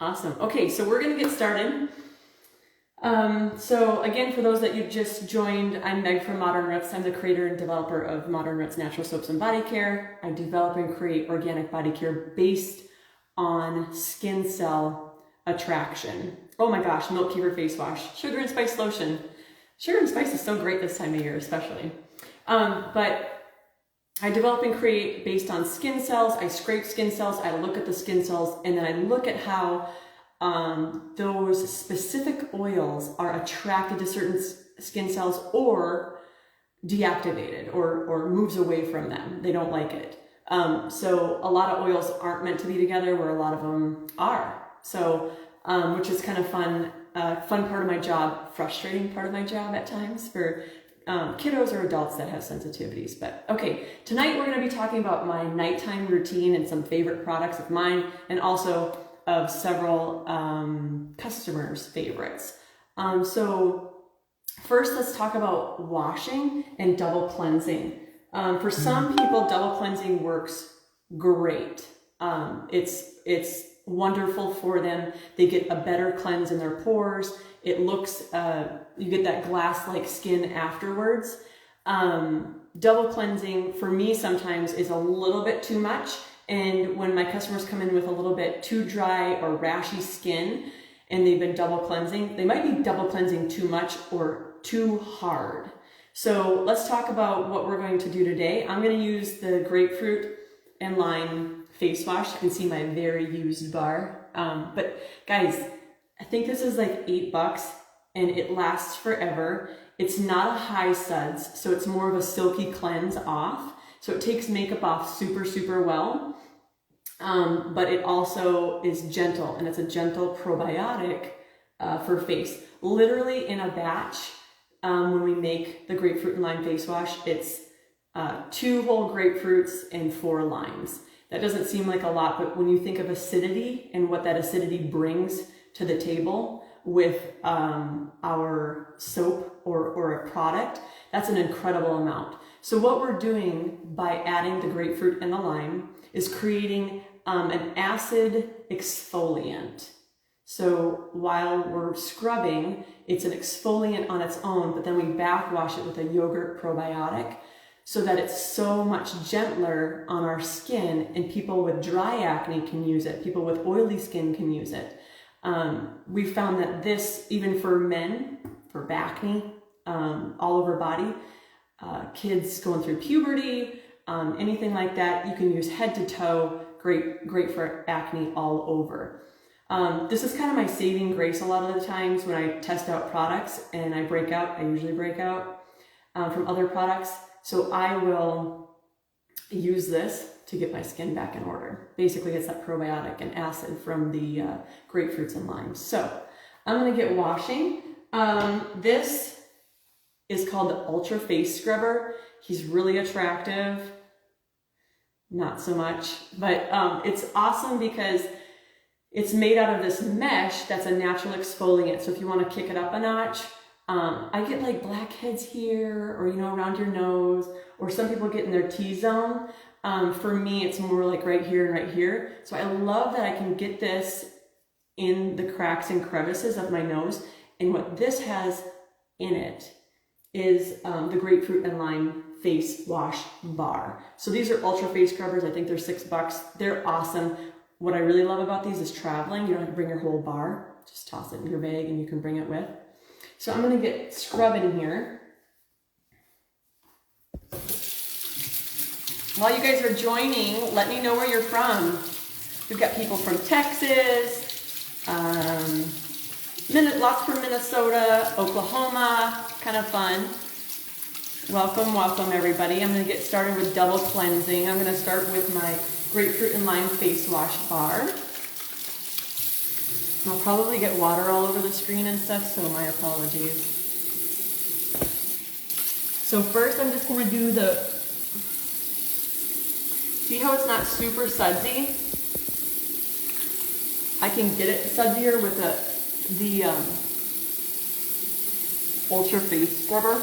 Awesome. Okay, so we're going to get started. So again, for those that you just joined, I'm Meg from ModernRoots. I'm the creator and developer of ModernRoots Natural Soaps and Body Care. I develop and create organic body care based on skin cell attraction. Oh my gosh, milk keeper face wash, sugar and spice lotion. Sugar and spice is so great this time of year, especially. But I develop and create based on skin cells. I scrape skin cells, I look at the skin cells, and then I look at how those specific oils are attracted to certain skin cells or deactivated or moves away from them. They don't like it. So a lot of oils aren't meant to be together where a lot of them are. So, which is kind of fun part of my job, frustrating part of my job at times for kiddos or adults that have sensitivities. But okay, tonight we're going to be talking about my nighttime routine and some favorite products of mine and also of several customers' favorites. So first, let's talk about washing and double cleansing. For some people, double cleansing works great. It's wonderful for them. They get a better cleanse in their pores. It looks, you get that glass-like skin afterwards. Double cleansing for me sometimes is a little bit too much. And when my customers come in with a little bit too dry or rashy skin and they've been double cleansing, they might be double cleansing too much or too hard. So let's talk about what we're going to do today. I'm going to use the grapefruit and lime face wash. You can see my very used bar. But guys, I think this is like $8 and it lasts forever. It's not a high suds, so it's more of a silky cleanse off. So it takes makeup off super, super well. But it also is gentle, and it's a gentle probiotic for face. Literally in a batch, when we make the grapefruit and lime face wash, it's 2 whole grapefruits and 4 limes. That doesn't seem like a lot, but when you think of acidity and what that acidity brings to the table with our soap or a product, that's an incredible amount. So what we're doing by adding the grapefruit and the lime is creating an acid exfoliant. So while we're scrubbing, it's an exfoliant on its own, but then we backwash it with a yogurt probiotic so that it's so much gentler on our skin, and people with dry acne can use it. People with oily skin can use it. We found that this, even for men, for acne, all over body, kids going through puberty, anything like that, you can use head to toe, great for acne all over. This is kind of my saving grace a lot of the times when I test out products and I usually break out from other products. So I will use this to get my skin back in order. Basically, it's that probiotic and acid from the grapefruits and limes. So I'm going to get washing. This is called the Ultra Face Scrubber. He's really attractive. Not so much, but it's awesome because it's made out of this mesh that's a natural exfoliant. So if you want to kick it up a notch, I get like blackheads here or, around your nose, or some people get in their T-zone. For me, it's more like right here and right here. So I love that I can get this in the cracks and crevices of my nose. And what this has in it is the grapefruit and lime face wash bar. So these are Ultra Face Scrubbers. I think they're $6. They're awesome. What I really love about these is traveling. You don't have to bring your whole bar. Just toss it in your bag and you can bring it with. So I'm going to get scrubbing here. While you guys are joining, let me know where you're from. We've got people from Texas, lots from Minnesota, Oklahoma, kind of fun. Welcome everybody. I'm going to get started with double cleansing. I'm going to start with my grapefruit and lime face wash bar. I'll probably get water all over the screen and stuff, so my apologies. So first I'm just going to do see how it's not super sudsy? I can get it sudsier with the Ultra Face Scrubber.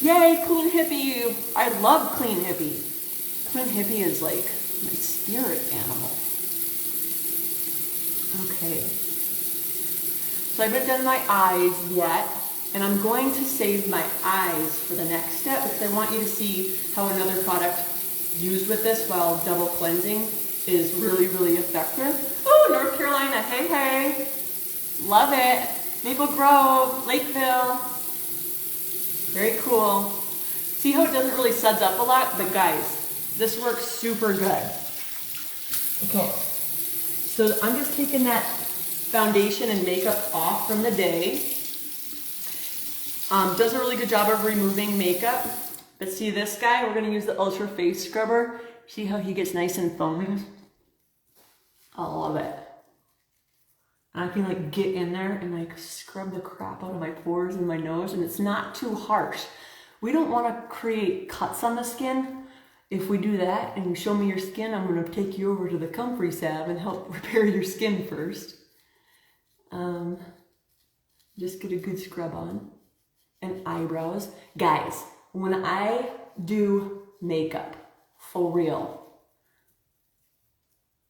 Yay, Clean Hippie! I love Clean Hippie. Clean Hippie is like my spirit animal. Okay. So I haven't done my eyes yet, and I'm going to save my eyes for the next step because I want you to see how another product used with this while double cleansing is really, really effective. Oh, North Carolina, hey, hey. Love it. Maple Grove, Lakeville. Very cool. See how it doesn't really suds up a lot? But guys, this works super good. Okay, so I'm just taking that foundation and makeup off from the day. Does a really good job of removing makeup. But see this guy? We're going to use the Ultra Face Scrubber. See how he gets nice and foamy? I love it. I can like get in there and like scrub the crap out of my pores and my nose, and it's not too harsh. We don't want to create cuts on the skin. If we do that and you show me your skin, I'm going to take you over to the Comfrey Salve and help repair your skin first. Just get a good scrub on. And eyebrows. Guys, when I do makeup, for real,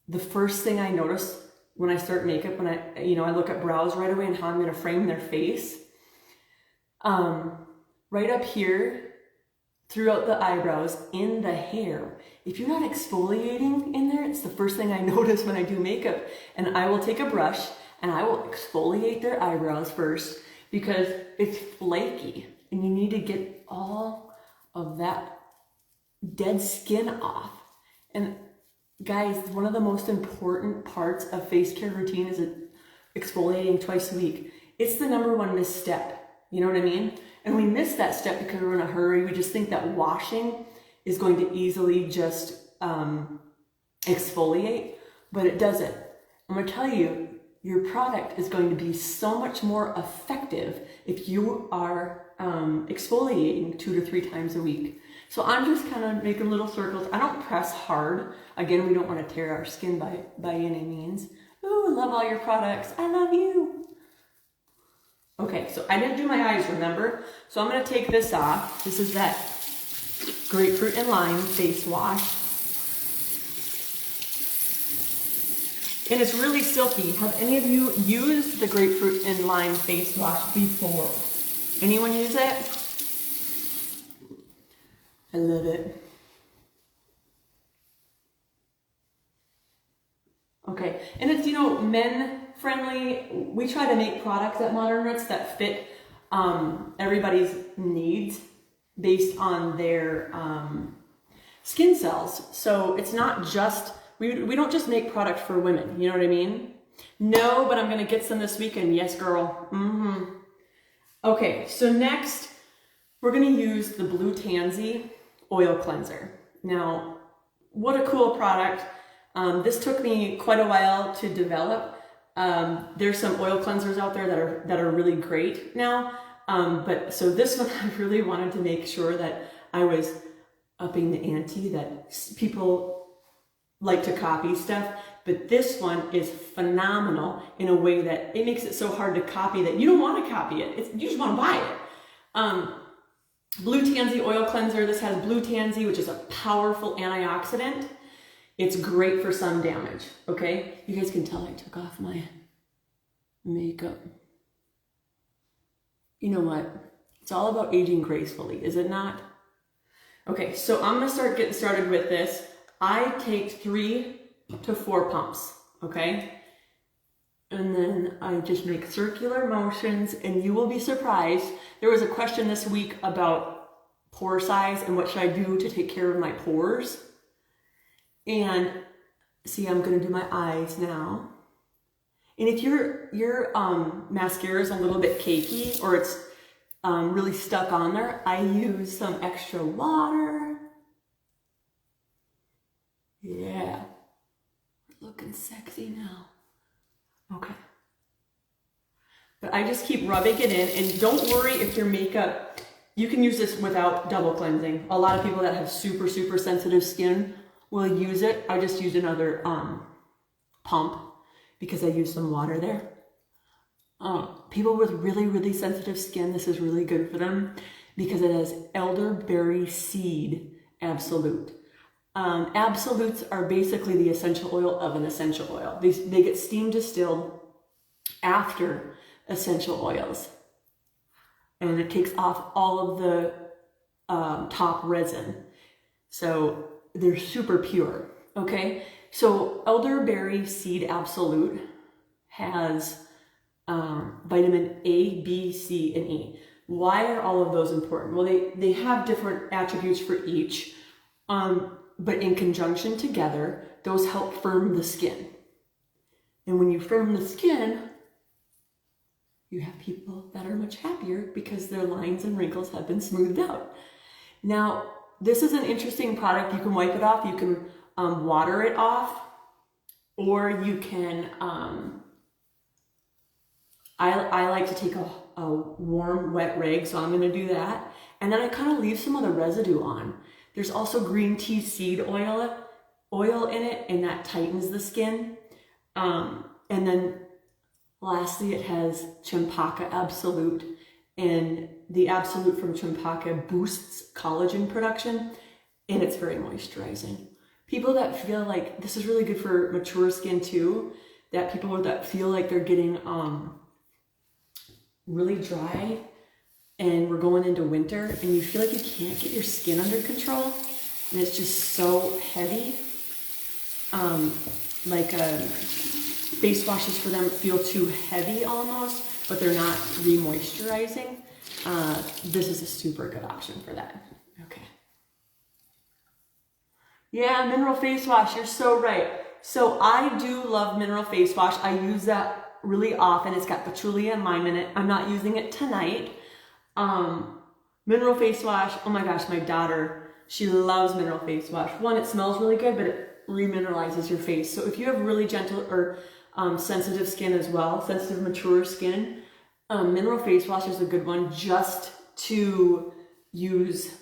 the first thing I notice when I start makeup, when I look at brows right away and how I'm going to frame their face. Right up here, throughout the eyebrows, in the hair. If you're not exfoliating in there, it's the first thing I notice when I do makeup. And I will take a brush and I will exfoliate their eyebrows first because it's flaky and you need to get all of that dead skin off. And guys, one of the most important parts of face care routine is exfoliating twice a week. It's the #1 misstep. You know what I mean? And we miss that step because we're in a hurry. We just think that washing is going to easily just exfoliate, but it doesn't. I'm going to tell you, your product is going to be so much more effective if you are exfoliating 2 to 3 times a week. So I'm just kind of making little circles. I don't press hard. Again, we don't want to tear our skin by any means. Ooh, love all your products. I love you. Okay, so I didn't do my eyes, remember? So I'm going to take this off. This is that grapefruit and lime face wash. And it's really silky. Have any of you used the grapefruit and lime face wash before? Anyone use it? I love it. Okay, and it's, men friendly. We try to make products at ModernRoots that fit everybody's needs based on their skin cells. So it's not just, we don't just make product for women, you know what I mean? No, but I'm gonna get some this weekend. Yes, girl. Okay, so next we're gonna use the Blue Tansy oil cleanser. Now, what a cool product. This took me quite a while to develop. There's some oil cleansers out there that are really great now. But so this one, I really wanted to make sure that I was upping the ante, that people like to copy stuff. But this one is phenomenal in a way that it makes it so hard to copy that you don't want to copy it. You just want to buy it. Blue Tansy oil cleanser. This has blue tansy, which is a powerful antioxidant. It's great for sun damage, okay? You guys can tell I took off my makeup. You know what? It's all about aging gracefully, is it not? Okay, so I'm gonna start getting started with this. I take 3 to 4 pumps, okay? And then I just make circular motions, and you will be surprised. There was a question this week about pore size and what should I do to take care of my pores. And see, I'm gonna do my eyes now. And if your mascara is a little bit cakey or it's really stuck on there, I use some extra water. Yeah, we're looking sexy now. Okay. But I just keep rubbing it in, and don't worry if your makeup, you can use this without double cleansing. A lot of people that have super, super sensitive skin will use it. I just used another pump because I used some water there. People with really, really sensitive skin, this is really good for them because it has elderberry seed absolute. Absolutes are basically the essential oil of an essential oil. They get steam distilled after essential oils. And it takes off all of the top resin. So they're super pure, okay? So elderberry seed absolute has vitamin A, B, C, and E. Why are all of those important? Well, they have different attributes for each, but in conjunction together, those help firm the skin. And when you firm the skin, you have people that are much happier because their lines and wrinkles have been smoothed out. Now, this is an interesting product. You can wipe it off, you can water it off, or you can, I like to take a warm, wet rag, so I'm gonna do that. And then I kind of leave some of the residue on. There's also green tea seed oil in it, and that tightens the skin. And then lastly, it has Champaka Absolute, and the Absolute from Champaka boosts collagen production, and it's very moisturizing. People that feel like, this is really good for mature skin too, that people that feel like they're getting really dry and we're going into winter and you feel like you can't get your skin under control and it's just so heavy, face washes for them feel too heavy almost, but they're not re-moisturizing. This is a super good option for that. Okay. Yeah, mineral face wash, you're so right. So I do love mineral face wash. I use that really often. It's got patchouli and lime in it. I'm not using it tonight. Mineral face wash, oh my gosh, my daughter, she loves mineral face wash. One, it smells really good, but it remineralizes your face. So if you have really gentle or sensitive skin as well, sensitive mature skin, mineral face wash is a good one just to use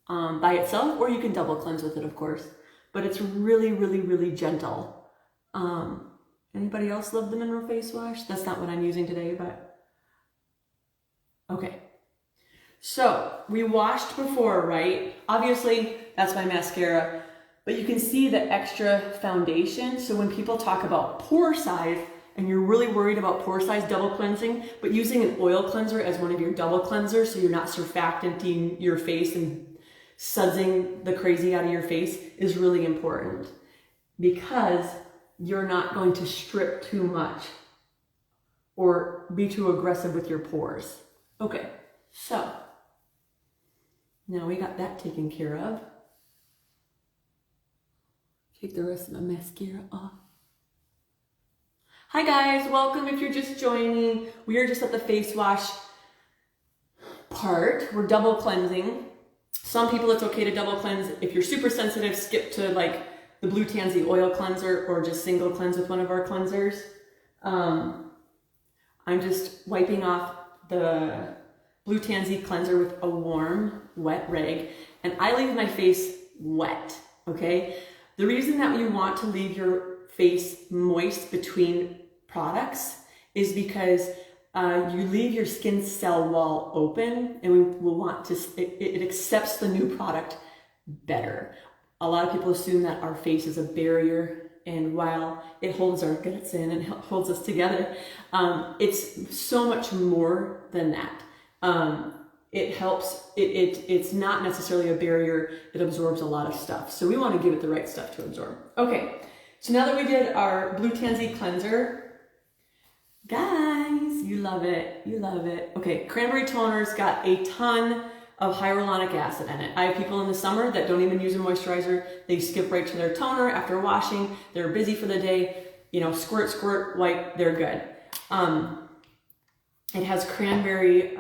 by itself, or you can double cleanse with it, of course. But it's really, really, really gentle. Anybody else love the mineral face wash? That's not what I'm using today, but okay. So we washed before, right? Obviously, that's my mascara, but you can see the extra foundation. So when people talk about pore size and you're really worried about pore size double cleansing, but using an oil cleanser as one of your double cleansers so you're not surfactanting your face and sudsing the crazy out of your face is really important, because you're not going to strip too much or be too aggressive with your pores. Okay, so now we got that taken care of. Take the rest of my mascara off. Hi guys, welcome if you're just joining. We are just at the face wash part. We're double cleansing. Some people it's okay to double cleanse. If you're super sensitive, skip to like the blue tansy oil cleanser or just single cleanse with one of our cleansers. I'm just wiping off the blue tansy cleanser with a warm, wet rag, and I leave my face wet, okay? The reason that you want to leave your face moist between products is because you leave your skin cell wall open, and we will want to, it accepts the new product better. A lot of people assume that our face is a barrier, and while it holds our guts in and holds us together, it's so much more than that. It helps, it's not necessarily a barrier, it absorbs a lot of stuff. So we want to give it the right stuff to absorb. Okay, so now that we did our blue tansy cleanser, guys, you love it, you love it. Okay, cranberry toner's got a ton of hyaluronic acid in it. I have people in the summer that don't even use a moisturizer. They skip right to their toner after washing. They're busy for the day. You know, squirt, squirt, wipe, they're good. It has cranberry,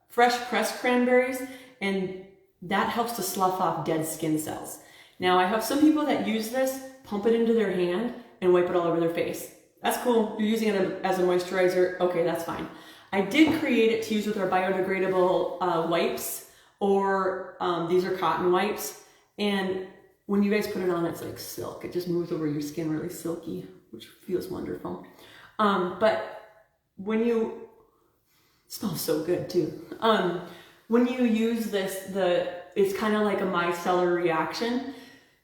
fresh pressed cranberries, and that helps to slough off dead skin cells. Now, I have some people that use this, pump it into their hand, and wipe it all over their face. That's cool. You're using it as a moisturizer. Okay, that's fine. I did create it to use with our biodegradable wipes, or these are cotton wipes. And when you guys put it on, it's like silk. It just moves over your skin really silky, which feels wonderful. But when you, it smells so good too. When you use this, it's kind of like a micellar reaction.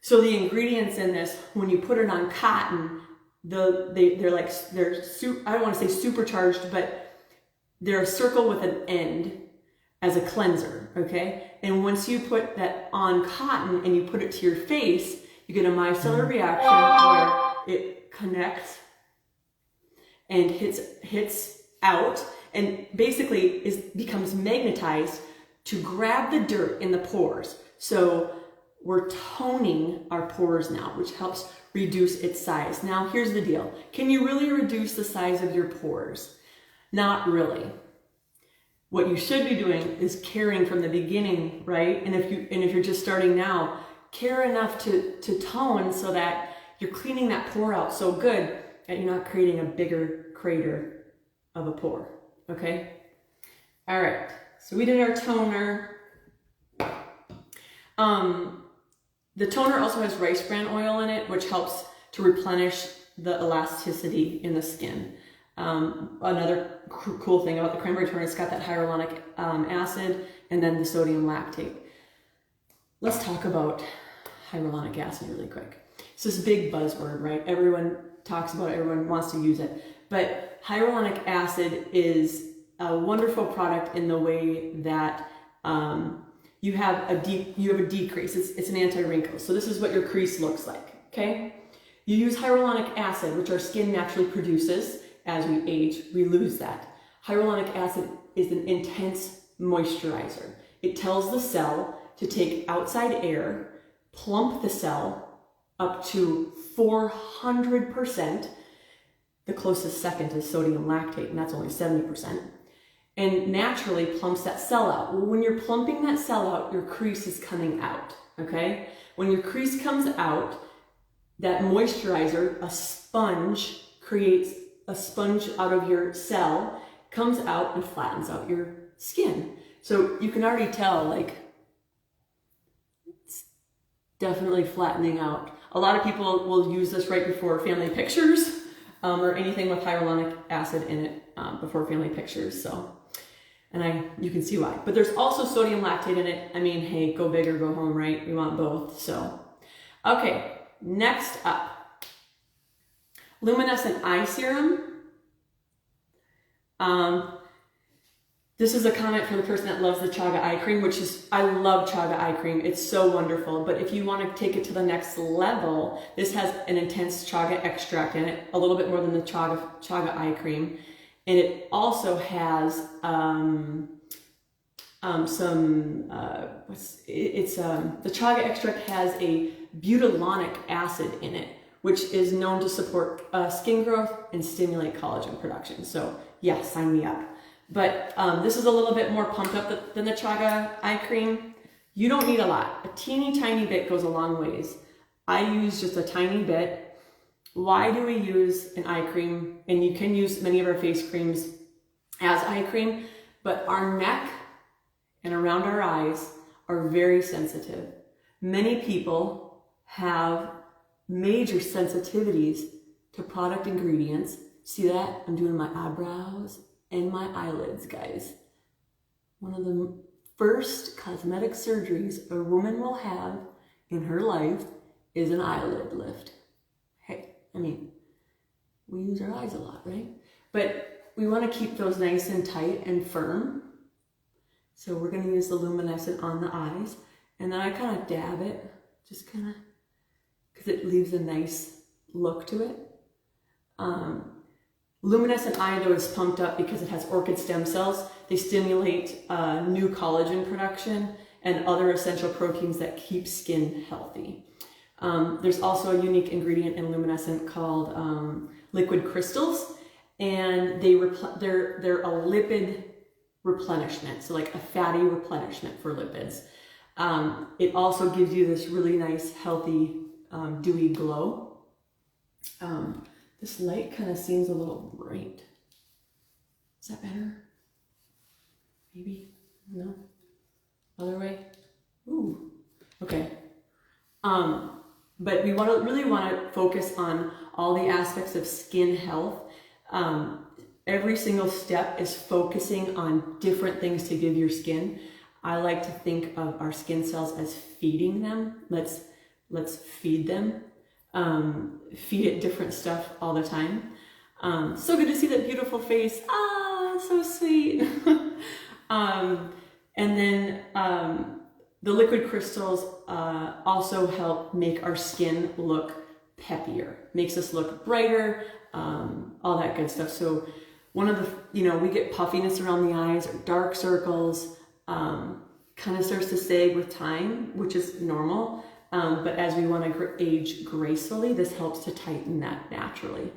So the ingredients in this, when you put it on cotton, they're I don't want to say supercharged, but they're a circle with an end as a cleanser, okay? And once you put that on cotton and you put it to your face, you get a micellar reaction where it connects and hits out, and basically becomes magnetized to grab the dirt in the pores. So we're toning our pores now, which helps reduce its size. Now, here's the deal. Can you really reduce the size of your pores? Not really. What you should be doing is caring from the beginning, right? And if you're just starting now, care enough to tone so that you're cleaning that pore out so good that you're not creating a bigger crater of a pore, okay? All right, so we did our toner. The toner also has rice bran oil in it, which helps to replenish the elasticity in the skin. Another cool thing about the cranberry toner, it's got that hyaluronic acid and then the sodium lactate. Let's talk about hyaluronic acid really quick. It's this big buzzword, right? Everyone talks about it, everyone wants to use it. But hyaluronic acid is a wonderful product in the way that you have a decrease. It's an anti-wrinkle. So this is what your crease looks like, okay? You use hyaluronic acid, which our skin naturally produces. As we age, we lose that. Hyaluronic acid is an intense moisturizer. It tells the cell to take outside air, plump the cell up to 400%. The closest second is sodium lactate, and that's only 70%. And naturally plumps that cell out. Well, when you're plumping that cell out, your crease is coming out, okay? When your crease comes out, that moisturizer, a sponge, creates a sponge out of your cell, comes out and flattens out your skin. So you can already tell, like, it's definitely flattening out. A lot of people will use this right before family pictures, or anything with hyaluronic acid in it before family pictures. So, and you can see why. But there's also sodium lactate in it. I mean, hey, go big or go home, right? We want both. So, okay, next up. Luminescent eye serum. This is a comment for the person that loves the chaga eye cream, which is, I love chaga eye cream. It's so wonderful. But if you want to take it to the next level, this has an intense chaga extract in it, a little bit more than the chaga eye cream. And it also has the chaga extract has a butylonic acid in it, which is known to support skin growth and stimulate collagen production. So yeah, sign me up. But this is a little bit more pumped up than the chaga eye cream. You don't need a lot. A teeny tiny bit goes a long ways. I use just a tiny bit. Why do we use an eye cream? And you can use many of our face creams as eye cream, but our neck and around our eyes are very sensitive. Many people have major sensitivities to product ingredients. See that? I'm doing my eyebrows and my eyelids, guys. One of the first cosmetic surgeries a woman will have in her life is an eyelid lift. Hey, I mean, we use our eyes a lot, right? But we want to keep those nice and tight and firm. So we're going to use the luminescent on the eyes. And then I kind of dab it, just kind of, because it leaves a nice look to it. Luminescent eye, though, is pumped up because it has orchid stem cells. They stimulate new collagen production and other essential proteins that keep skin healthy. There's also a unique ingredient in luminescent called liquid crystals, and they're a lipid replenishment, so like a fatty replenishment for lipids. It also gives you this really nice, healthy, dewy glow. This light kind of seems a little bright. Is that better? Maybe? No? Other way? Ooh. Okay. But we really want to focus on all the aspects of skin health. Every single step is focusing on different things to give your skin. I like to think of our skin cells as feeding them. Let's Let's feed them. Feed it different stuff all the time. So good to see that beautiful face. Ah, so sweet. And then the liquid crystals also help make our skin look peppier, makes us look brighter, all that good stuff. So one of the, we get puffiness around the eyes or dark circles, kind of starts to sag with time, which is normal. But as we want to age gracefully, this helps to tighten that naturally.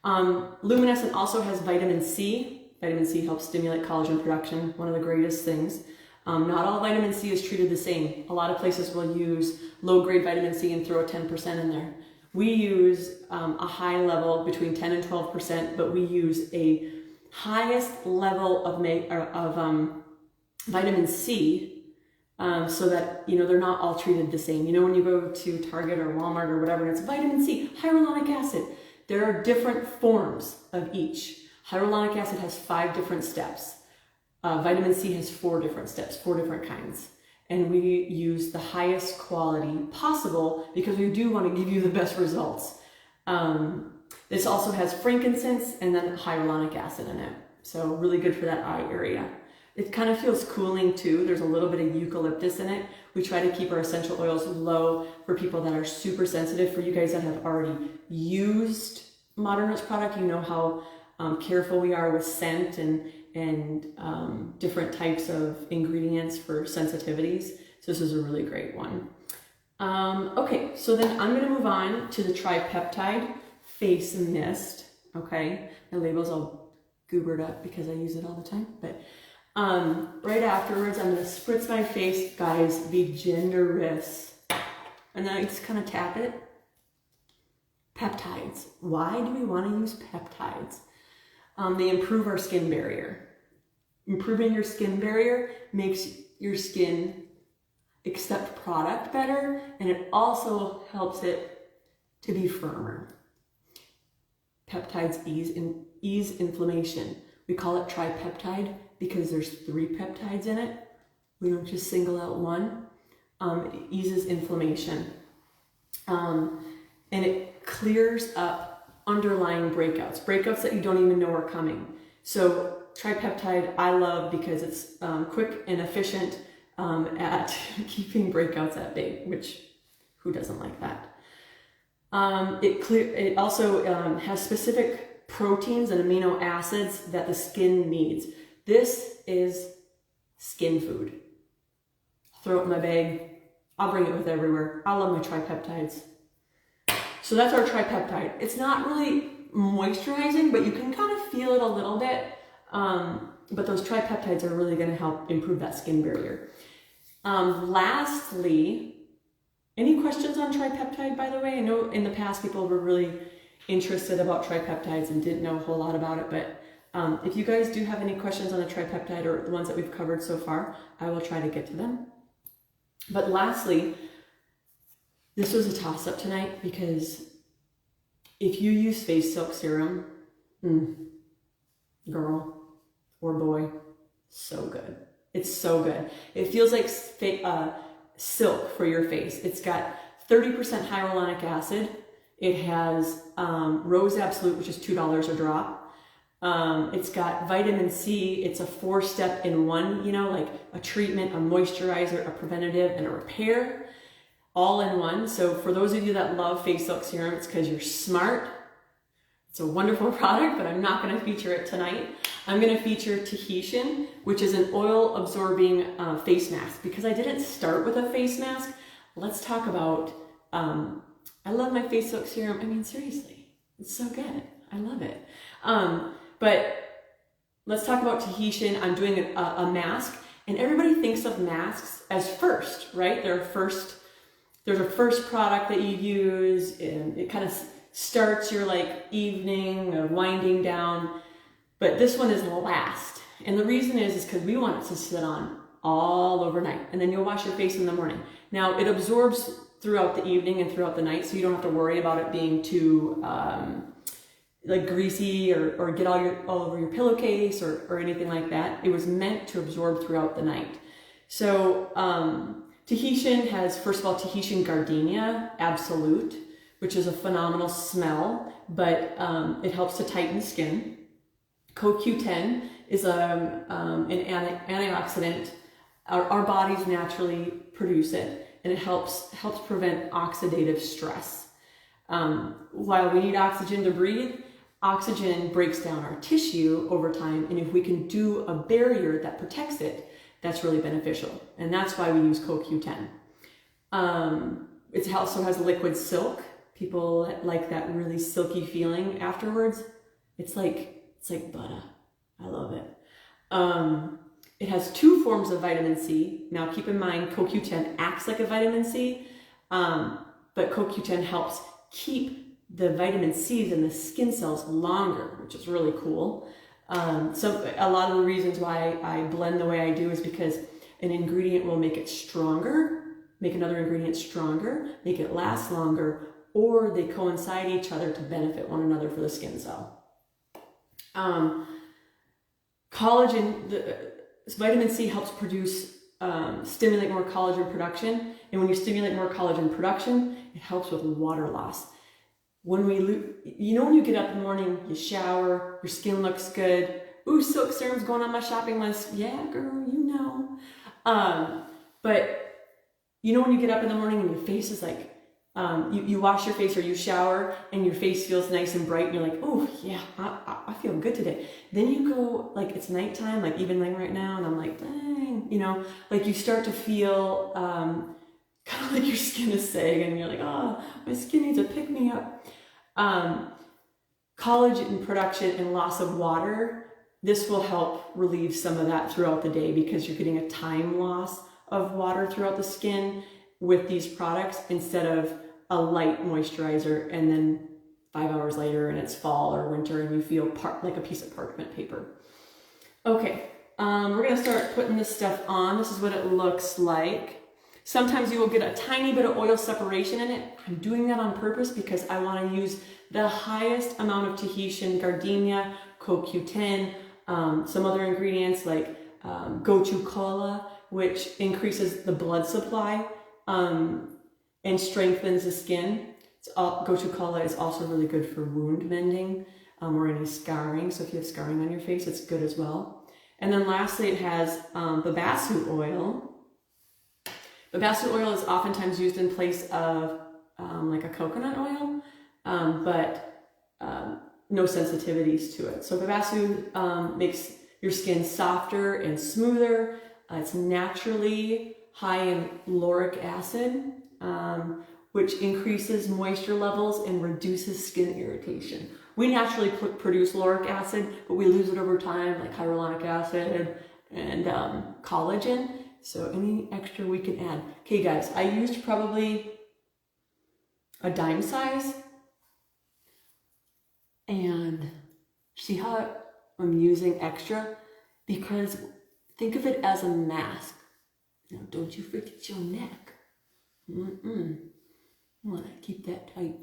Luminescent also has vitamin C. Vitamin C helps stimulate collagen production, one of the greatest things. Not all vitamin C is treated the same. A lot of places will use low-grade vitamin C and throw a 10% in there. We use a high level between 10 and 12%, but we use a highest level of vitamin C so that, they're not all treated the same. When you go to Target or Walmart or whatever, and it's vitamin C, hyaluronic acid. There are different forms of each. Hyaluronic acid has 5 different steps. Vitamin C has 4 different steps, 4 different kinds. And we use the highest quality possible because we do want to give you the best results. This also has frankincense and then hyaluronic acid in it. So really good for that eye area. It kind of feels cooling too. There's a little bit of eucalyptus in it. We try to keep our essential oils low for people that are super sensitive. For you guys that have already used Modern Roots product, you know how careful we are with scent and different types of ingredients for sensitivities. So this is a really great one. Okay, so then I'm going to move on to the Tripeptide Face Mist. Okay, my label's all goobered up because I use it all the time, but right afterwards, I'm going to spritz my face, guys, be generous. And then I just kind of tap it. Peptides. Why do we want to use peptides? They improve our skin barrier. Improving your skin barrier makes your skin accept product better, and it also helps it to be firmer. Peptides ease inflammation. We call it tripeptide because there's 3 peptides in it. We don't just single out one. It eases inflammation. And it clears up underlying breakouts that you don't even know are coming. So tripeptide I love because it's quick and efficient at keeping breakouts at bay, which who doesn't like that? It also has specific proteins and amino acids that the skin needs. This is skin food. Throw it in my bag. I'll bring it with everywhere. I love my tripeptides. So that's our tripeptide. It's not really moisturizing, but you can kind of feel it a little bit. But those tripeptides are really going to help improve that skin barrier. Lastly, any questions on tripeptide, by the way? I know in the past people were really interested about tripeptides and didn't know a whole lot about it, but if you guys do have any questions on the tripeptide or the ones that we've covered so far, I will try to get to them. But lastly, this was a toss-up tonight because if you use face silk serum, girl or boy, so good. It's so good. It feels like silk for your face. It's got 30% hyaluronic acid. It has Rose Absolute, which is $2 a drop. It's got vitamin C. It's a 4-step in one, like a treatment, a moisturizer, a preventative, and a repair, all in one. So for those of you that love face silk serum, it's because you're smart. It's a wonderful product, but I'm not going to feature it tonight. I'm going to feature Tahan, which is an oil-absorbing face mask. Because I didn't start with a face mask, let's talk about, I love my face silk serum. I mean, seriously, it's so good. I love it. But let's talk about Tahan. I'm doing a mask, and everybody thinks of masks as first, right? There's a first product that you use, and it kind of starts your evening of winding down, but this one is last. And the reason is because we want it to sit on all overnight, and then you'll wash your face in the morning. Now it absorbs throughout the evening and throughout the night, so you don't have to worry about it being too greasy or get all over your pillowcase or anything like that. It was meant to absorb throughout the night. So Tahitian has, first of all, Tahitian Gardenia Absolute, which is a phenomenal smell, but it helps to tighten skin. CoQ10 is an antioxidant. Our bodies naturally produce it, and it helps prevent oxidative stress. While we need oxygen to breathe, oxygen breaks down our tissue over time, and if we can do a barrier that protects it, that's really beneficial, and that's why we use CoQ10. It also has liquid silk. People like that really silky feeling afterwards. It's like butter. I love it. It has 2 forms of vitamin C. Now keep in mind, CoQ10 acts like a vitamin C, but CoQ10 helps keep the vitamin C's in the skin cells longer, which is really cool. So a lot of the reasons why I blend the way I do is because an ingredient will make it stronger, make another ingredient stronger, make it last longer, or they coincide each other to benefit one another for the skin cell. Collagen, vitamin C helps stimulate more collagen production, and when you stimulate more collagen production, it helps with water loss. When you get up in the morning, you shower, your skin looks good. Ooh, silk serum's going on my shopping list. Yeah, girl, you know. But when you get up in the morning and your face is like, you wash your face or you shower and your face feels nice and bright and you're like, oh yeah, I feel good today. Then you go, like it's nighttime, like even like right now, and I'm like, dang, like you start to feel kind of like your skin is sagging and you're like, oh, my skin needs a pick-me-up. Collagen production and loss of water, this will help relieve some of that throughout the day because you're getting a time loss of water throughout the skin with these products instead of a light moisturizer and then 5 hours later and it's fall or winter and you feel like a piece of parchment paper. Okay, we're gonna start putting this stuff on. This is what it looks like. Sometimes you will get a tiny bit of oil separation in it. I'm doing that on purpose because I want to use the highest amount of Tahitian Gardenia, CoQ10, some other ingredients like gochu kola, which increases the blood supply and strengthens the skin. Gochu kola is also really good for wound mending or any scarring. So if you have scarring on your face, it's good as well. And then lastly, it has babasu oil. Babasu oil is oftentimes used in place of like a coconut oil, but no sensitivities to it. So babasu makes your skin softer and smoother. It's naturally high in lauric acid, which increases moisture levels and reduces skin irritation. We naturally produce lauric acid, but we lose it over time, like hyaluronic acid and collagen. So any extra we can add. Okay guys, I used probably a dime size. And see how I'm using extra? Because think of it as a mask. Now don't you forget your neck. You want to keep that tight.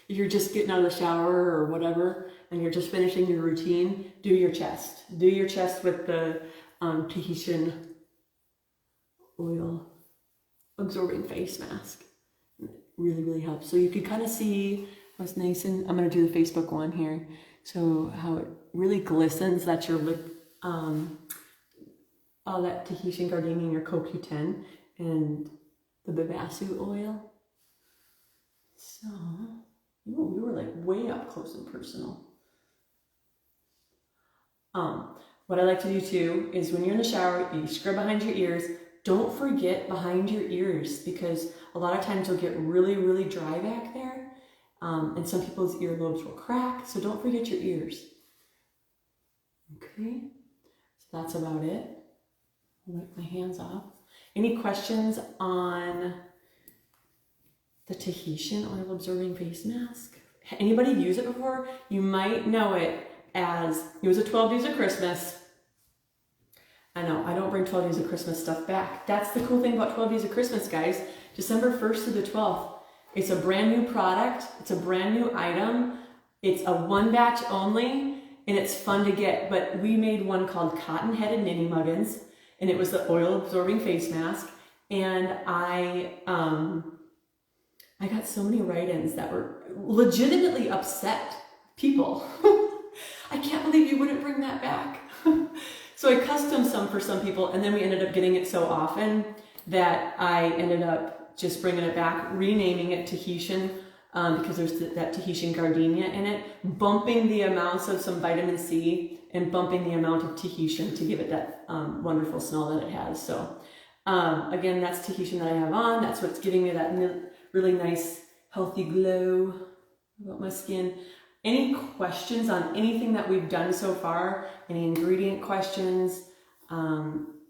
If you're just getting out of the shower or whatever, and you're just finishing your routine, do your chest. Do your chest with the Tahitian oil absorbing face mask. It really, really helps. So you can kind of see what's nice, and I'm going to do the Facebook one here. So how it really glistens. That's your lip, all that Tahitian Gardenia, your CoQ10, and the babasu oil. So, ooh, we were like way up close and personal. What I like to do too is when you're in the shower, you scrub behind your ears. Don't forget behind your ears, because a lot of times you'll get really, really dry back there. And some people's earlobes will crack, so don't forget your ears. Okay, so that's about it. I'll wipe my hands off. Any questions on the Tahitian oil absorbing face mask? Anybody use it before? You might know it as, it was a 12 Days of Christmas. I know, I don't bring 12 Days of Christmas stuff back. That's the cool thing about 12 Days of Christmas, guys. December 1st to the 12th. It's a brand new product. It's a brand new item. It's a one batch only, and it's fun to get. But we made one called Cotton Headed Knitting Muggins, and it was the oil absorbing face mask. And I got so many write-ins that were legitimately upset people. I can't believe you wouldn't bring that back. So I custom some for some people, and then we ended up getting it so often that I ended up just bringing it back, renaming it Tahitian, because there's that Tahitian gardenia in it, bumping the amounts of some vitamin C and bumping the amount of Tahitian to give it that wonderful smell that it has. So again, that's Tahitian that I have on. That's what's giving me that really nice, healthy glow about my skin. Any questions on anything that we've done so far? Any ingredient questions?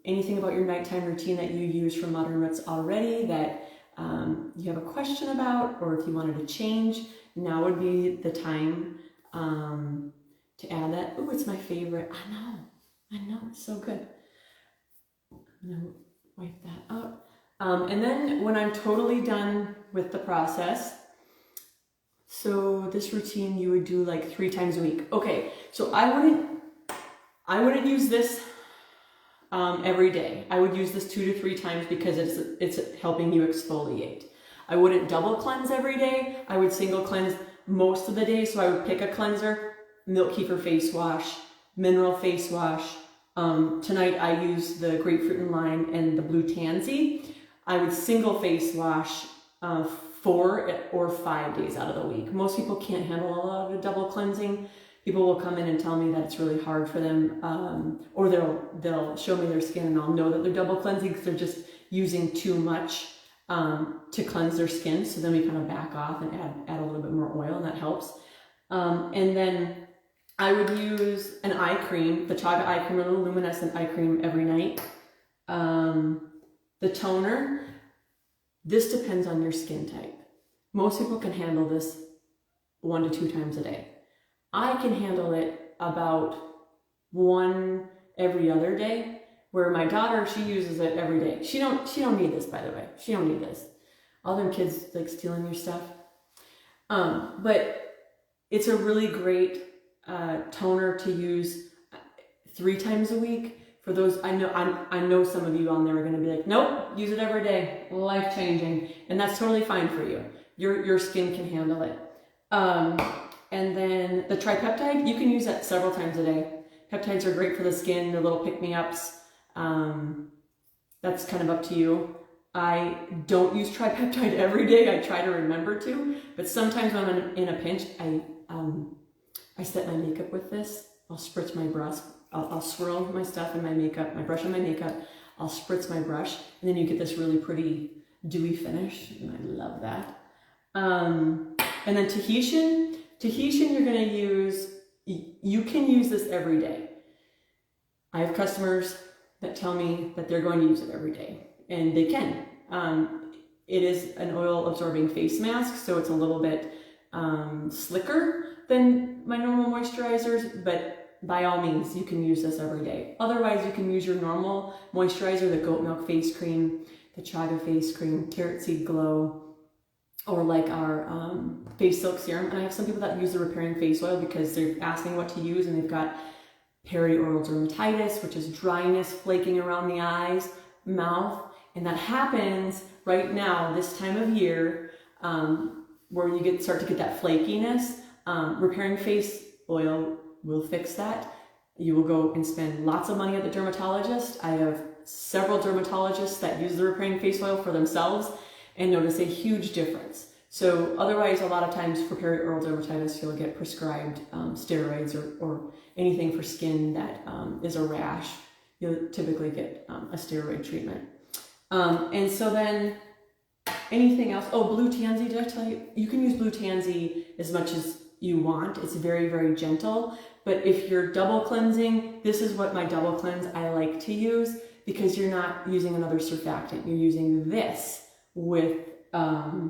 Anything about your nighttime routine that you use from ModernRoots already that you have a question about, or if you wanted to change, now would be the time to add that. Oh, it's my favorite. I know, it's so good. I'm gonna wipe that out. And then when I'm totally done with the process, so this routine you would do like 3 times a week. Okay, so I wouldn't use this every day. I would use this 2 to 3 times because it's helping you exfoliate. I wouldn't double cleanse every day. I would single cleanse most of the day. So I would pick a cleanser, milk kefir face wash, mineral face wash. Tonight I use the grapefruit and lime and the blue tansy. I would single face wash 4 or 5 days out of the week. Most people can't handle a lot of double cleansing. People will come in and tell me that it's really hard for them, or they'll show me their skin and I'll know that they're double cleansing because they're just using too much to cleanse their skin. So then we kind of back off and add a little bit more oil, and that helps. And then I would use an eye cream, the chaga eye cream, or the luminescent eye cream every night. The toner, this depends on your skin type. Most people can handle this 1 to 2 times a day. I can handle it about 1 every other day, where my daughter, she uses it every day. She don't need this, by the way. She don't need this. All them kids like stealing your stuff. But it's a really great toner to use 3 times a week. For those, I know some of you on there are going to be like, nope, use it every day, life changing, and that's totally fine for you. Your skin can handle it. And then the Tripeptide, you can use that several times a day. Peptides are great for the skin, the little pick-me-ups. That's kind of up to you. I don't use Tripeptide every day. I try to remember to, but sometimes when I'm in a pinch, I set my makeup with this. I'll spritz my brush. I'll swirl my stuff in my makeup, my brush on my makeup. I'll spritz my brush, and then you get this really pretty dewy finish, and I love that. And then Tahitian, you're gonna use, you can use this every day. I have customers that tell me that they're going to use it every day, and they can. It is an oil absorbing face mask, so it's a little bit slicker than my normal moisturizers, but by all means, you can use this every day. Otherwise, you can use your normal moisturizer, the goat milk face cream, the chaga face cream, carrot seed glow, or like our face silk serum. And I have some people that use the repairing face oil because they're asking what to use, and they've got perioral dermatitis, which is dryness, flaking around the eyes, mouth, and that happens right now, this time of year, where you start to get that flakiness. Repairing face oil will fix that. You will go and spend lots of money at the dermatologist. I have several dermatologists that use the repairing face oil for themselves and notice a huge difference. So otherwise, a lot of times for perioral dermatitis, you'll get prescribed steroids or anything for skin that is a rash. You'll typically get a steroid treatment. And so then anything else? Oh, blue tansy, did I tell you? You can use blue tansy as much as you want. It's very, very gentle. But if you're double cleansing, this is what my double cleanse I like to use, because you're not using another surfactant. You're using this with a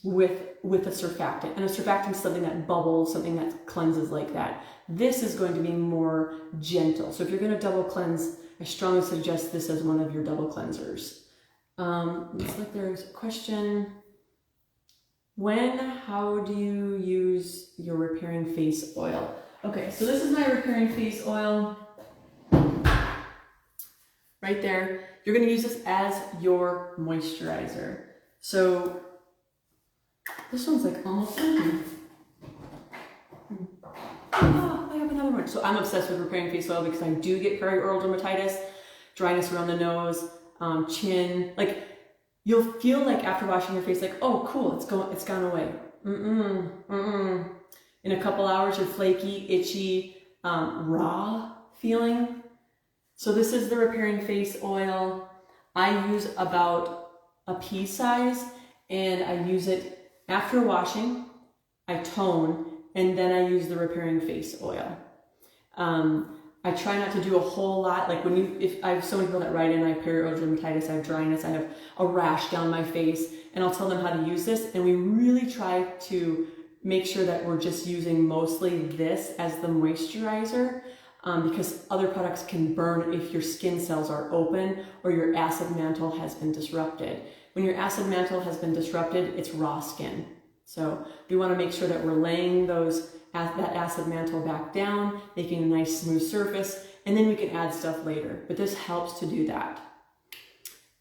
surfactant. And a surfactant is something that bubbles, something that cleanses like that. This is going to be more gentle. So if you're going to double cleanse, I strongly suggest this as one of your double cleansers. Looks like there's a question. How do you use your repairing face oil? Okay, so this is my repairing face oil. right there. You're gonna use this as your moisturizer. So this one's like almost empty. Oh, I have another one. So I'm obsessed with repairing face oil because I do get perioral dermatitis, dryness around the nose, chin. Like you'll feel like after washing your face, like, oh, cool, it's gone away. In a couple hours, you're flaky, itchy, raw feeling. So this is the repairing face oil. I use about a pea size, and I use it after washing. I tone, and then I use the repairing face oil. I try not to do a whole lot. Like if I have so many people that write in, I have perioral dermatitis, I have dryness, I have a rash down my face, and I'll tell them how to use this. And we really try to make sure that we're just using mostly this as the moisturizer, because other products can burn if your skin cells are open or your acid mantle has been disrupted. When your acid mantle has been disrupted, it's raw skin. So we want to make sure that we're laying that acid mantle back down, making a nice smooth surface, and then we can add stuff later. But this helps to do that.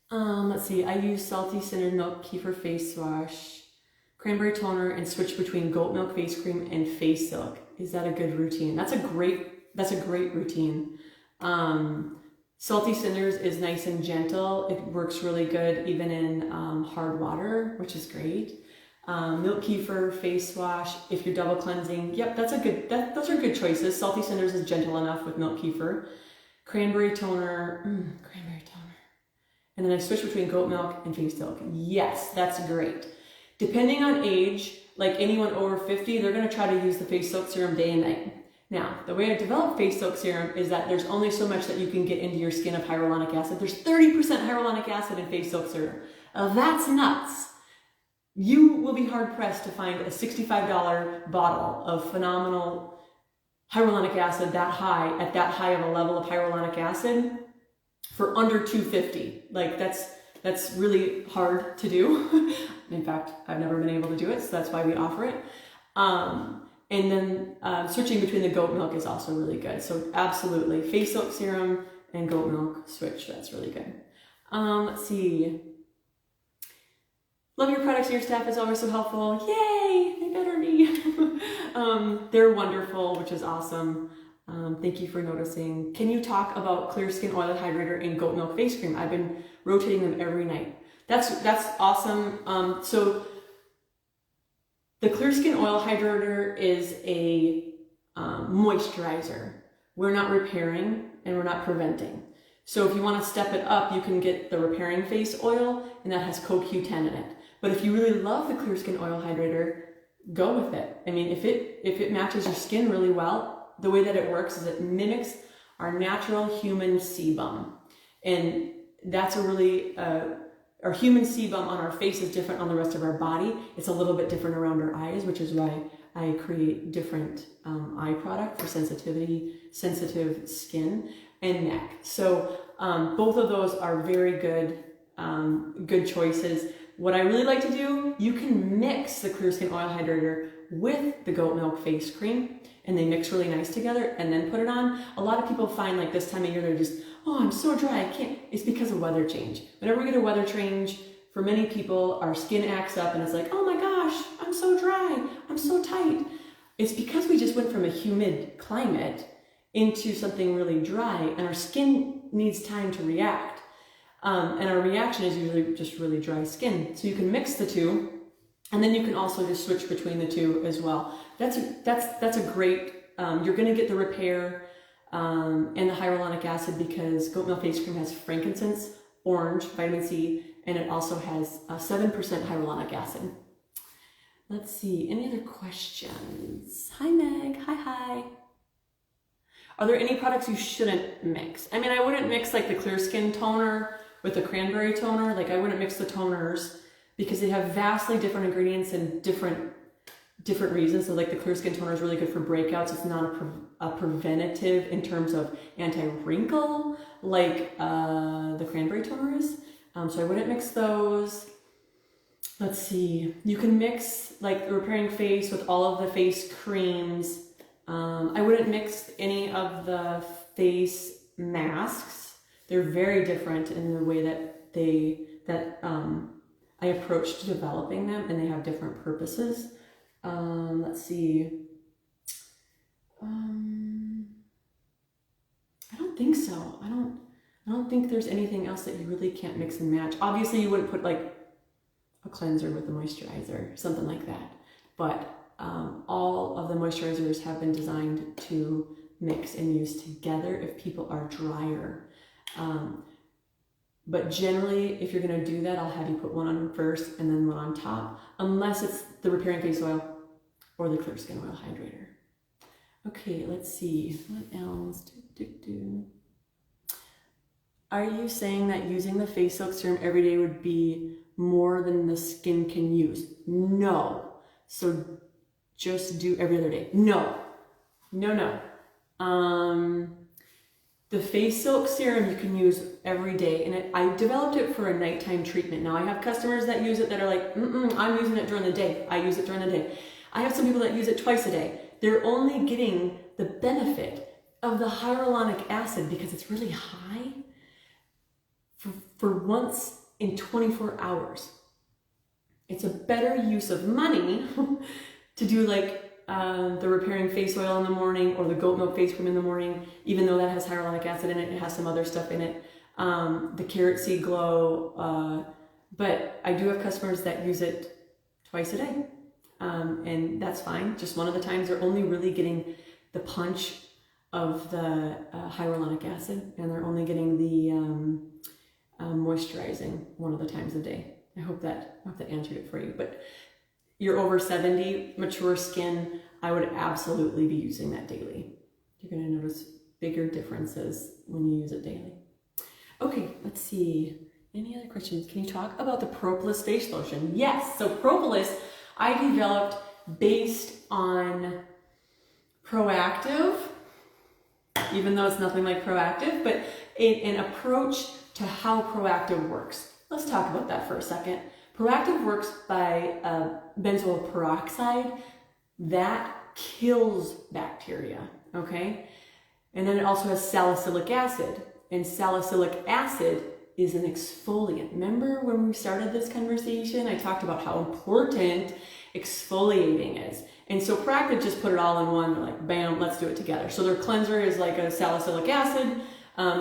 Let's see, I use salty cinnamon milk kefir face wash, cranberry toner, and switch between goat milk face cream and face silk. Is that a good routine? That's a great routine. Salty cinders is nice and gentle. It works really good even in hard water, which is great. Milk kefir face wash, if you're double cleansing, yep, those are good choices. Salty cinders is gentle enough with milk kefir. Cranberry toner, and then I switch between goat milk and face silk. Yes, that's great. Depending on age, like anyone over 50, they're gonna try to use the face silk serum day and night. Now, the way I developed face silk serum is that there's only so much that you can get into your skin of hyaluronic acid. There's 30% hyaluronic acid in face silk serum. That's nuts. You will be hard pressed to find a $65 bottle of phenomenal hyaluronic acid at that high of a level of hyaluronic acid for under $250. Like that's really hard to do. In fact, I've never been able to do it, so that's why we offer it. And then switching between the goat milk is also really good. So absolutely, face silk serum and goat milk switch, that's really good. Let's see. Love your products and your staff is always so helpful. Yay, they better be. They're wonderful, which is awesome. Thank you for noticing. Can you talk about clear skin oil hydrator and goat milk face cream? I've been rotating them every night. That's awesome. So the clear skin oil hydrator is a moisturizer. We're not repairing and we're not preventing. So if you want to step it up, you can get the repairing face oil, and that has CoQ10 in it. But if you really love the clear skin oil hydrator, go with it. I mean, if it matches your skin really well, the way that it works is it mimics our natural human sebum. And that's a really, our human sebum on our face is different on the rest of our body. It's a little bit different around our eyes, which is why I create different eye product for sensitive skin and neck. So both of those are very good choices. What I really like to do, you can mix the clear skin oil hydrator with the goat milk face cream, and they mix really nice together, and then put it on. A lot of people find like this time of year, they're just, oh, I'm so dry, I can't. It's because of weather change. Whenever we get a weather change, for many people, our skin acts up and it's like, oh my gosh, I'm so dry, I'm so tight. It's because we just went from a humid climate into something really dry, and our skin needs time to react. And our reaction is usually just really dry skin. So you can mix the two, and then you can also just switch between the two as well. That's a great, you're gonna get the repair and the hyaluronic acid because goat milk face cream has frankincense, orange, vitamin C, and it also has 7% hyaluronic acid. Let's see, any other questions? Hi Meg, hi. Are there any products you shouldn't mix? I mean, I wouldn't mix like the clear skin toner with the cranberry toner. Like I wouldn't mix the toners because they have vastly different ingredients and different reasons. So like the clear skin toner is really good for breakouts. It's not a preventative in terms of anti-wrinkle like the cranberry toner is. So I wouldn't mix those. Let's see. You can mix like the repairing face with all of the face creams. I wouldn't mix any of the face masks They're very different in the way that I approached developing them, and they have different purposes. Let's see. I don't think so. I don't think there's anything else that you really can't mix and match. Obviously, you wouldn't put like a cleanser with a moisturizer, something like that. But all of the moisturizers have been designed to mix and use together if people are drier. But generally, if you're going to do that, I'll have you put one on first and then one on top, unless it's the repairing face oil or the clear skin oil hydrator. Okay, let's see. What else? Are you saying that using the face silk serum every day would be more than the skin can use? No. So just do every other day. No. The face silk serum you can use every day, and I developed it for a nighttime treatment. Now I have customers that use it that are like, I'm using it during the day. I use it during the day. I have some people that use it twice a day. They're only getting the benefit of the hyaluronic acid because it's really high for once in 24 hours. It's a better use of money to do like the repairing face oil in the morning or the goat milk face cream in the morning, even though that has hyaluronic acid in it, it has some other stuff in it. The carrot seed glow, but I do have customers that use it twice a day, and that's fine. Just one of the times they're only really getting the punch of the hyaluronic acid, and they're only getting the moisturizing one of the times a day. I hope that answered it for you. But you're over 70, mature skin, I would absolutely be using that daily. You're going to notice bigger differences when you use it daily. Okay, let's see. Any other questions? Can you talk about the Propolis face lotion? Yes, so Propolis I developed based on Proactive, even though it's nothing like Proactive, but an approach to how Proactive works. Let's talk about that for a second. Proactive works by benzoyl peroxide that kills bacteria, okay? And then it also has salicylic acid, and salicylic acid is an exfoliant. Remember when we started this conversation, I talked about how important exfoliating is. And so Proactive just put it all in one, they're like, bam, let's do it together. So their cleanser is like a salicylic acid.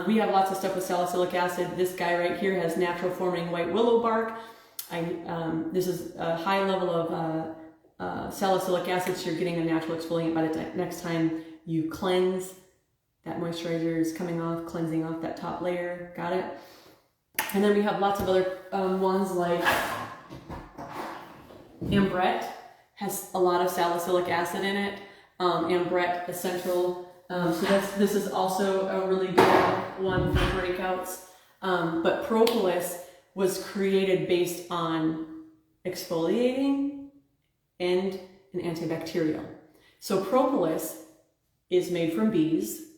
We have lots of stuff with salicylic acid. This guy right here has natural forming white willow bark. This is a high level of salicylic acid, so you're getting a natural exfoliant by the next time you cleanse. That moisturizer is coming off, cleansing off that top layer. Got it? And then we have lots of other ones like Ambrette has a lot of salicylic acid in it. Ambrette Essential. So this is also a really good one for breakouts. But Propolis was created based on exfoliating and an antibacterial. So Propolis is made from bees.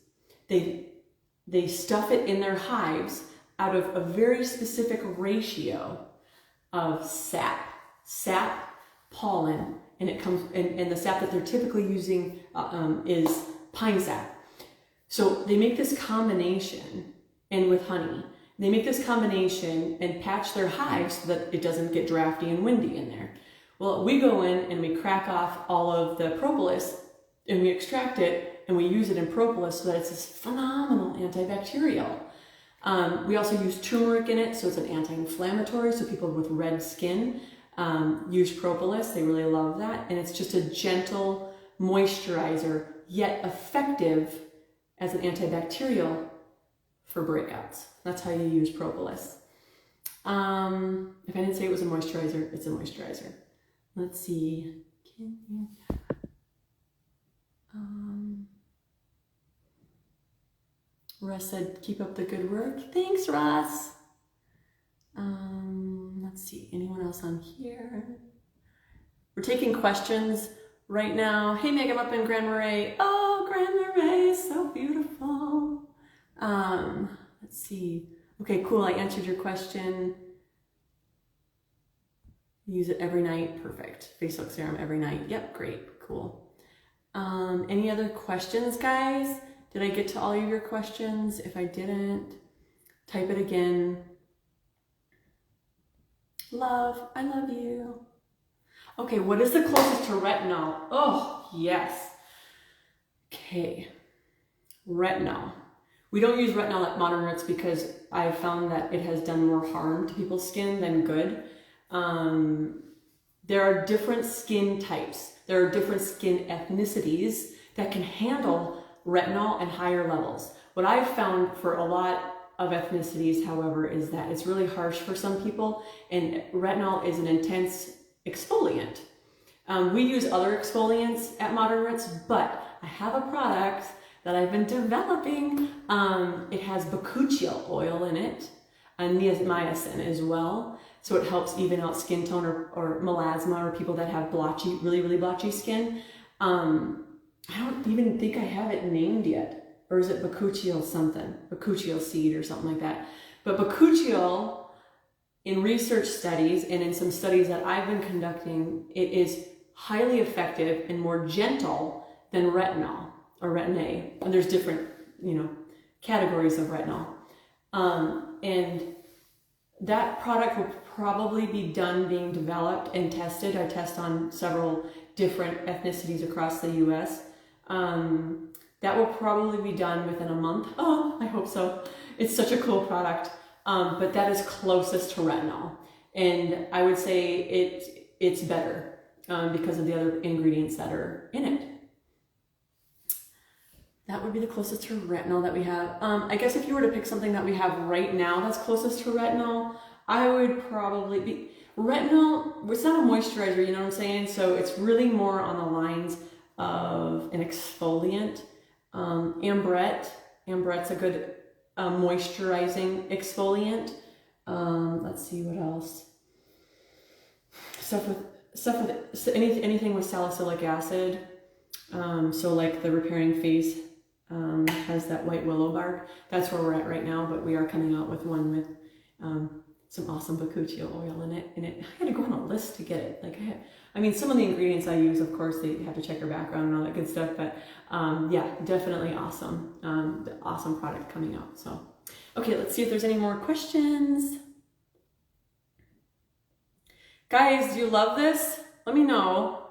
They stuff it in their hives out of a very specific ratio of sap, pollen, and it comes and the sap that they're typically using is pine sap. So they make this combination, and with honey, they make this combination and patch their hives so that it doesn't get drafty and windy in there. Well, we go in and we crack off all of the propolis and we extract it and we use it in propolis so that it's this phenomenal antibacterial. We also use turmeric in it, so it's an anti-inflammatory, so people with red skin use propolis. They really love that, and it's just a gentle moisturizer, yet effective as an antibacterial for breakouts. That's how you use propolis. If I didn't say it was a moisturizer, it's a moisturizer. Let's see. Russ said, keep up the good work. Thanks, Russ. Let's see, anyone else on here? We're taking questions right now. Hey, Meg, I'm up in Grand Marais. Oh, Grand Marais is so beautiful. Let's see. Okay, cool, I answered your question. Use it every night, perfect. Face Silk Serum every night. Yep, great, cool. Any other questions, guys? Did I get to all of your questions? If I didn't, Type it again. Love, I love you. Okay, what is the closest to retinol? Oh, yes. Okay, retinol. We don't use retinol at ModernRoots because I found that it has done more harm to people's skin than good. There are different skin types. There are different skin ethnicities that can handle retinol and higher levels. What I've found for a lot of ethnicities, however, is that it's really harsh for some people, and retinol is an intense exfoliant. We use other exfoliants at ModernRoots, but I have a product that I've been developing. It has bakuchiol oil in it, and niacin as well. So it helps even out skin tone or melasma or people that have blotchy, really blotchy skin. I don't even think I have it named yet. Or is it bakuchiol something? Bakuchiol seed or something like that. But bakuchiol, in research studies and in some studies that I've been conducting, it is highly effective and more gentle than retinol or retin A. And there's different, categories of retinol. And that product will probably be done being developed and tested. I test on several different ethnicities across the US. That will probably be done within a month. Oh, I hope so. It's such a cool product. But that is closest to retinol. And I would say it's better because of the other ingredients that are in it. That would be the closest to retinol that we have. I guess if you were to pick something that we have right now that's closest to retinol, I would probably be... Retinol, it's not a moisturizer, you know what I'm saying? So it's really more on the lines of an exfoliant. Ambrette's a good moisturizing exfoliant. Let's see what else. Stuff with anything with salicylic acid. So like the repairing face has that white willow bark. That's where we're at right now, but we are coming out with one with some awesome bakuchiol oil in it. And I had to go on a list to get it. Some of the ingredients I use, of course, they have to check your background and all that good stuff. But yeah, definitely awesome. The awesome product coming out. So, okay, let's see if there's any more questions. Guys, do you love this? Let me know.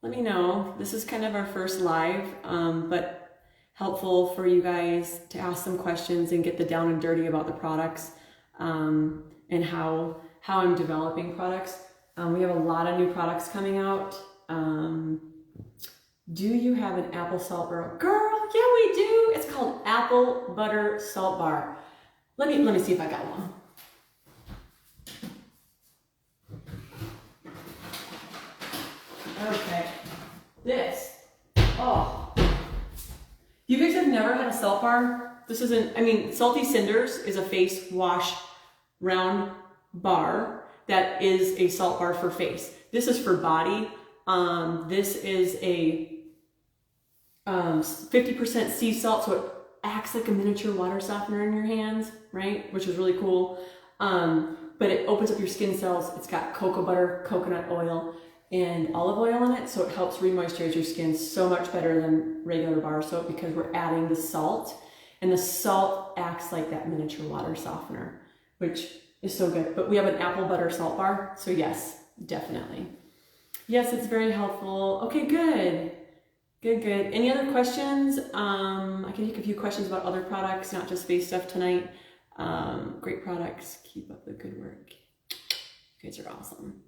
Let me know. This is kind of our first live, but helpful for you guys to ask some questions and get the down and dirty about the products and how I'm developing products. We have a lot of new products coming out. Do you have an apple salt bar? Girl, yeah, we do. It's called apple butter salt bar. Let me see if I got one. Okay, you guys have never had a salt bar? This isn't, Salty Cinders is a face wash round bar that is a salt bar for face. This is for body. This is a 50% sea salt, so it acts like a miniature water softener in your hands, right? Which is really cool. But it opens up your skin cells. It's got cocoa butter, coconut oil, and olive oil in it, so it helps re-moisturize your skin so much better than regular bar soap because we're adding the salt, and the salt acts like that miniature water softener, which is so good. But we have an apple butter salt bar, so yes, definitely. Yes, it's very helpful. Okay, good. Good. Any other questions? I can take a few questions about other products, not just face stuff tonight. Great products. Keep up the good work. You guys are awesome.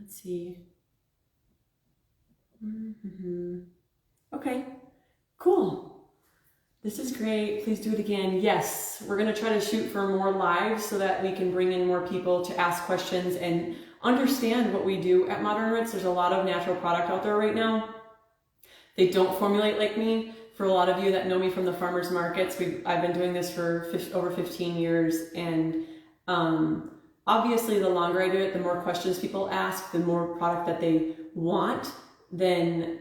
Let's see. Okay, cool. This is great. Please do it again. Yes, we're going to try to shoot for more lives so that we can bring in more people to ask questions and understand what we do at ModernRoots. There's a lot of natural product out there right now. They don't formulate like me. For a lot of you that know me from the farmers markets, I've been doing this for over 15 years, and obviously the longer I do it, the more questions people ask, the more product that they want, then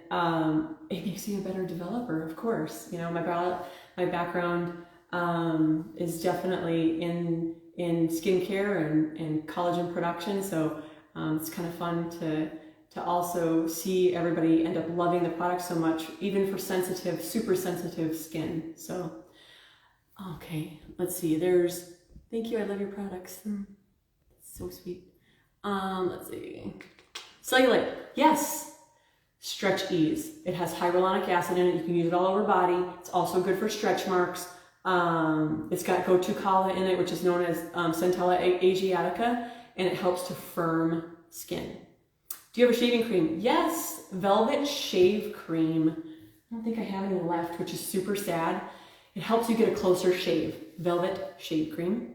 it makes me a better developer, of course. You know, my background is definitely in skincare and collagen production, so it's kind of fun to also see everybody end up loving the product so much, even for sensitive, super sensitive skin. So Okay, let's see. There's, thank you, I love your products. So sweet. Let's see. Cellulite, yes. Stretch Ease. It has hyaluronic acid in it. You can use it all over body. It's also good for stretch marks. It's got Go-To Kala in it, which is known as Centella Asiatica, and it helps to firm skin. Do you have a shaving cream? Yes, Velvet Shave Cream. I don't think I have any left, which is super sad. It helps you get a closer shave. Velvet Shave Cream.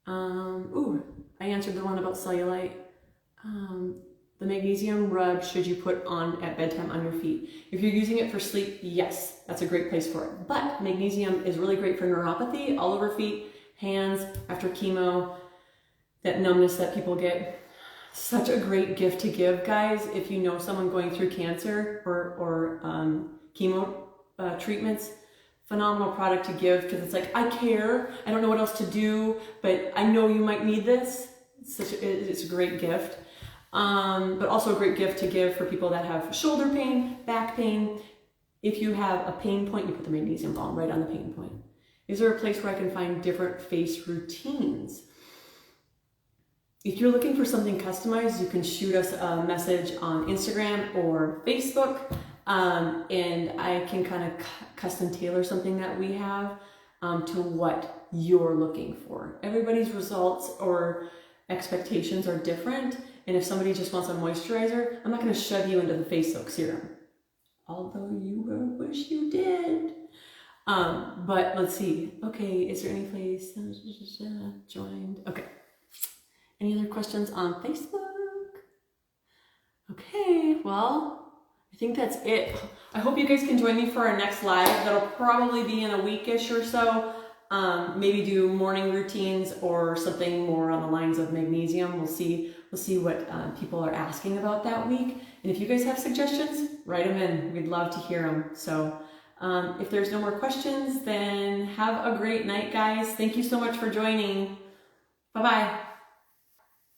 Ooh, I answered the one about cellulite. The magnesium rub should you put on at bedtime on your feet. If you're using it for sleep, yes, that's a great place for it. But magnesium is really great for neuropathy, all over feet, hands, after chemo, that numbness that people get. Such a great gift to give, guys, if you know someone going through cancer or chemo treatments. Phenomenal product to give, because it's like, I care, I don't know what else to do, but I know you might need this. It's a great gift. But also a great gift to give for people that have shoulder pain, back pain. If you have a pain point, you put the magnesium balm right on the pain point. Is there a place where I can find different face routines? If you're looking for something customized, you can shoot us a message on Instagram or Facebook, and I can kind of custom tailor something that we have to what you're looking for. Everybody's results or expectations are different, and if somebody just wants a moisturizer, I'm not going to shove you into the face soak serum, although you will wish you did. But let's see. Okay, is there any place joined? Okay. Any other questions on Facebook? Okay, well, I think that's it. I hope you guys can join me for our next live. That'll probably be in a weekish or so. Maybe do morning routines or something more on the lines of magnesium. We'll see what people are asking about that week. And if you guys have suggestions, write them in. We'd love to hear them. So if there's no more questions, then have a great night, guys. Thank you so much for joining. Bye-bye.